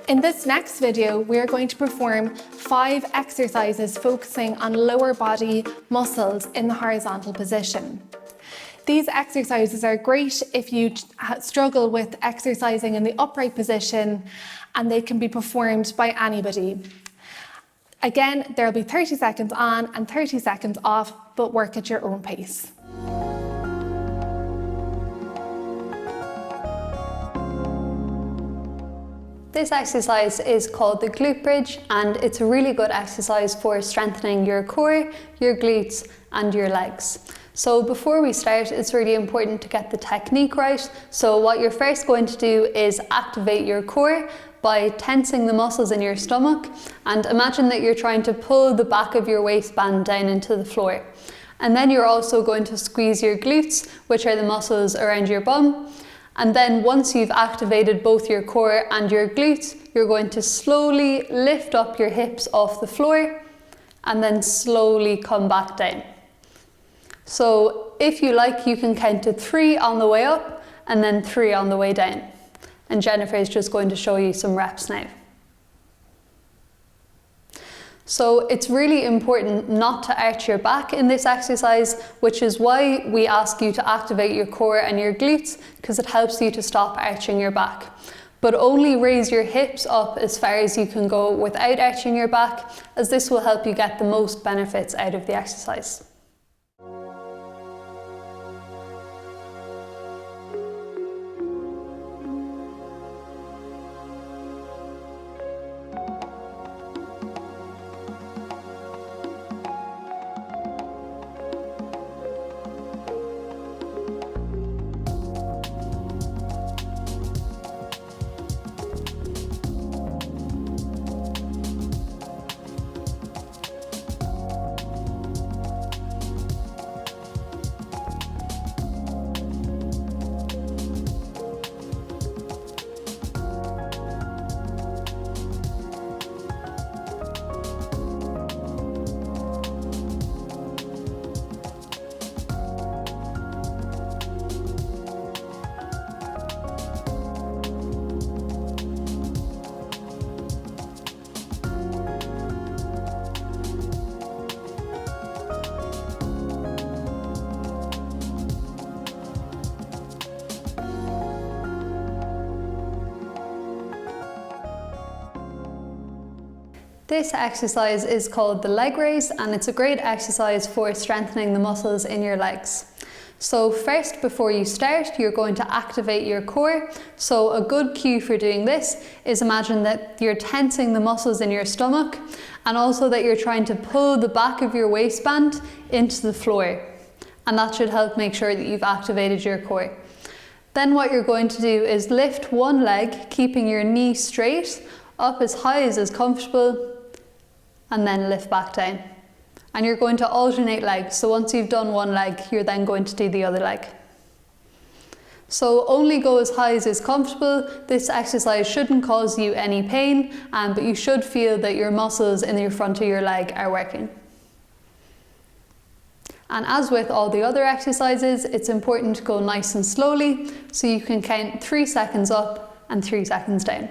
In this next video, we are going to perform 5 exercises focusing on lower body muscles in the horizontal position. These exercises are great if you struggle with exercising in the upright position, and they can be performed by anybody. Again, there'll be 30 seconds on and 30 seconds off, but work at your own pace. This exercise is called the Glute Bridge, and it's a really good exercise for strengthening your core, your glutes and your legs. So before we start, it's really important to get the technique right. So what you're first going to do is activate your core by tensing the muscles in your stomach, and imagine that you're trying to pull the back of your waistband down into the floor. And then you're also going to squeeze your glutes, which are the muscles around your bum. And then once you've activated both your core and your glutes, you're going to slowly lift up your hips off the floor and then slowly come back down. So if you like, you can count to 3 on the way up and then 3 on the way down. And Jennifer is just going to show you some reps now. So it's really important not to arch your back in this exercise, which is why we ask you to activate your core and your glutes, because it helps you to stop arching your back. But only raise your hips up as far as you can go without arching your back, as this will help you get the most benefits out of the exercise. This exercise is called the leg raise, and it's a great exercise for strengthening the muscles in your legs. So first, before you start, you're going to activate your core. So a good cue for doing this is imagine that you're tensing the muscles in your stomach, and also that you're trying to pull the back of your waistband into the floor. And that should help make sure that you've activated your core. Then what you're going to do is lift one leg, keeping your knee straight, up as high as is comfortable, and then lift back down. And you're going to alternate legs. So once you've done one leg, you're then going to do the other leg. So only go as high as is comfortable. This exercise shouldn't cause you any pain, but you should feel that your muscles in the front of your leg are working. And as with all the other exercises, it's important to go nice and slowly, so you can count 3 seconds up and 3 seconds down.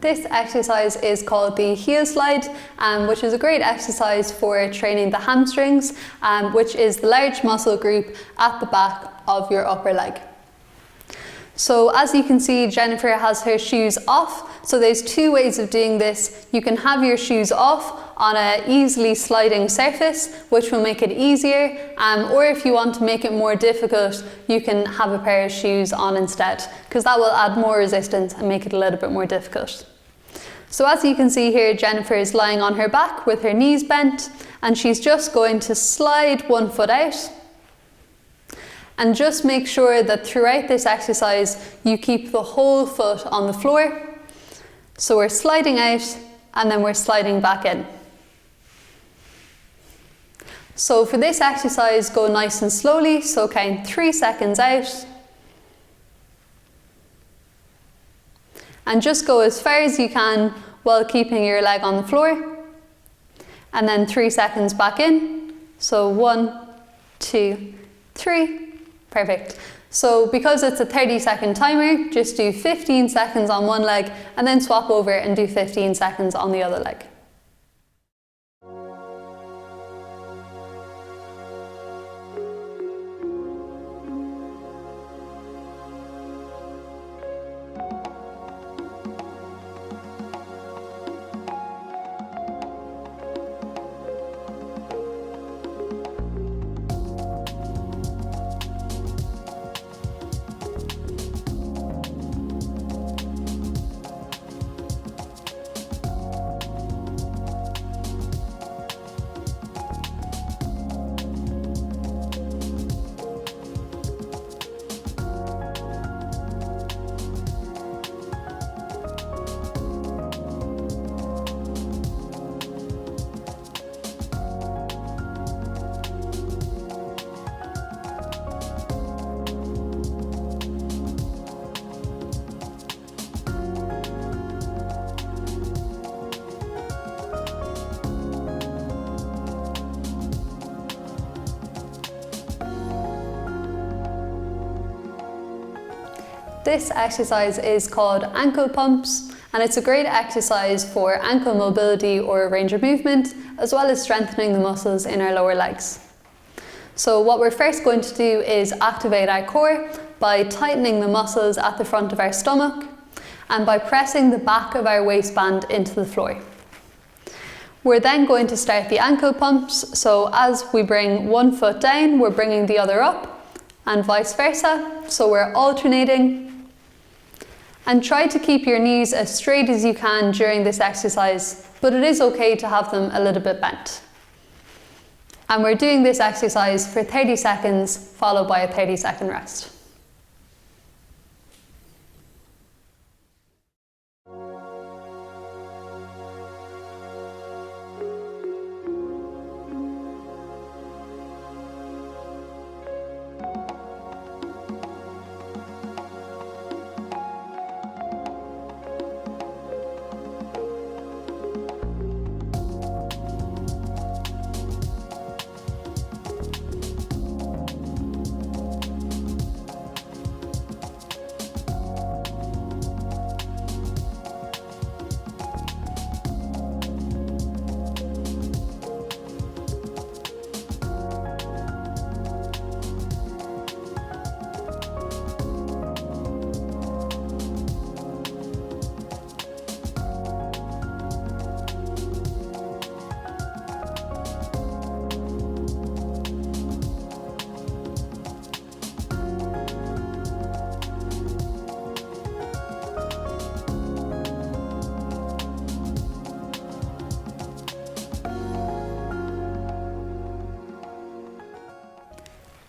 This exercise is called the heel slide, which is a great exercise for training the hamstrings, which is the large muscle group at the back of your upper leg. So as you can see, Jennifer has her shoes off. So there's two ways of doing this. You can have your shoes off on an easily sliding surface, which will make it easier. Or if you want to make it more difficult, you can have a pair of shoes on instead, because that will add more resistance and make it a little bit more difficult. So as you can see here, Jennifer is lying on her back with her knees bent, and she's just going to slide one foot out. And just make sure that throughout this exercise, you keep the whole foot on the floor. So we're sliding out and then we're sliding back in. So for this exercise, go nice and slowly. So count 3 seconds out. And just go as far as you can while keeping your leg on the floor. And then 3 seconds back in. So 1, 2, 3. Perfect. So because it's a 30-second timer, just do 15 seconds on one leg and then swap over and do 15 seconds on the other leg. This exercise is called ankle pumps, and it's a great exercise for ankle mobility or range of movement, as well as strengthening the muscles in our lower legs. So what we're first going to do is activate our core by tightening the muscles at the front of our stomach and by pressing the back of our waistband into the floor. We're then going to start the ankle pumps, so as we bring one foot down, we're bringing the other up, and vice versa, so we're alternating. And try to keep your knees as straight as you can during this exercise, but it is okay to have them a little bit bent. And we're doing this exercise for 30 seconds, followed by a 30-second rest.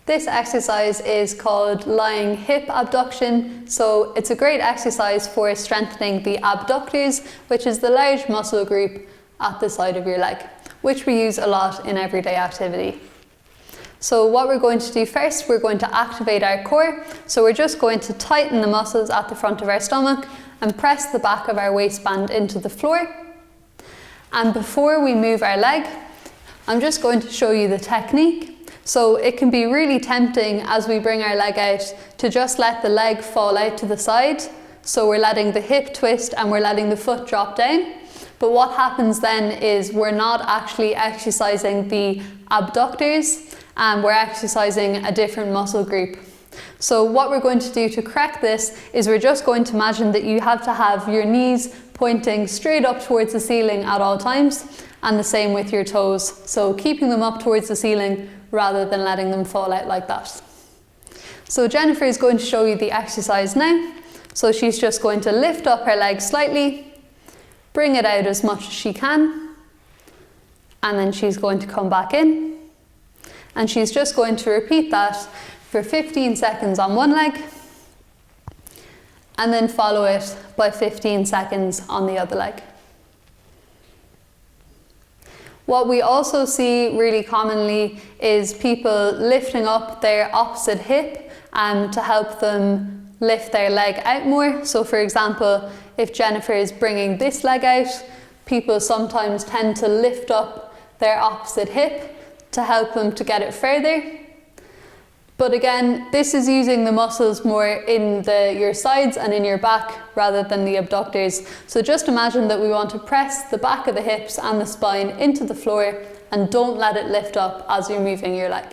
This exercise is called lying hip abduction, so it's a great exercise for strengthening the abductors, which is the large muscle group at the side of your leg, which we use a lot in everyday activity. So what we're going to do first, we're going to activate our core, so we're just going to tighten the muscles at the front of our stomach and press the back of our waistband into the floor. And before we move our leg, I'm just going to show you the technique. So it can be really tempting as we bring our leg out to just let the leg fall out to the side, So we're letting the hip twist and we're letting the foot drop down. But what happens then is we're not actually exercising the abductors, and we're exercising a different muscle group. So what we're going to do to correct this is we're just going to imagine that you have to have your knees pointing straight up towards the ceiling at all times, and the same with your toes. So keeping them up towards the ceiling rather than letting them fall out like that. So Jennifer is going to show you the exercise now. So she's just going to lift up her leg slightly, bring it out as much as she can, and then she's going to come back in. And she's just going to repeat that for 15 seconds on one leg, and then follow it by 15 seconds on the other leg. What we also see really commonly is people lifting up their opposite hip to help them lift their leg out more. So for example, if Jennifer is bringing this leg out, people sometimes tend to lift up their opposite hip to help them to get it further. But again, this is using the muscles more in your sides and in your back rather than the abductors. So just imagine that we want to press the back of the hips and the spine into the floor, and don't let it lift up as you're moving your leg.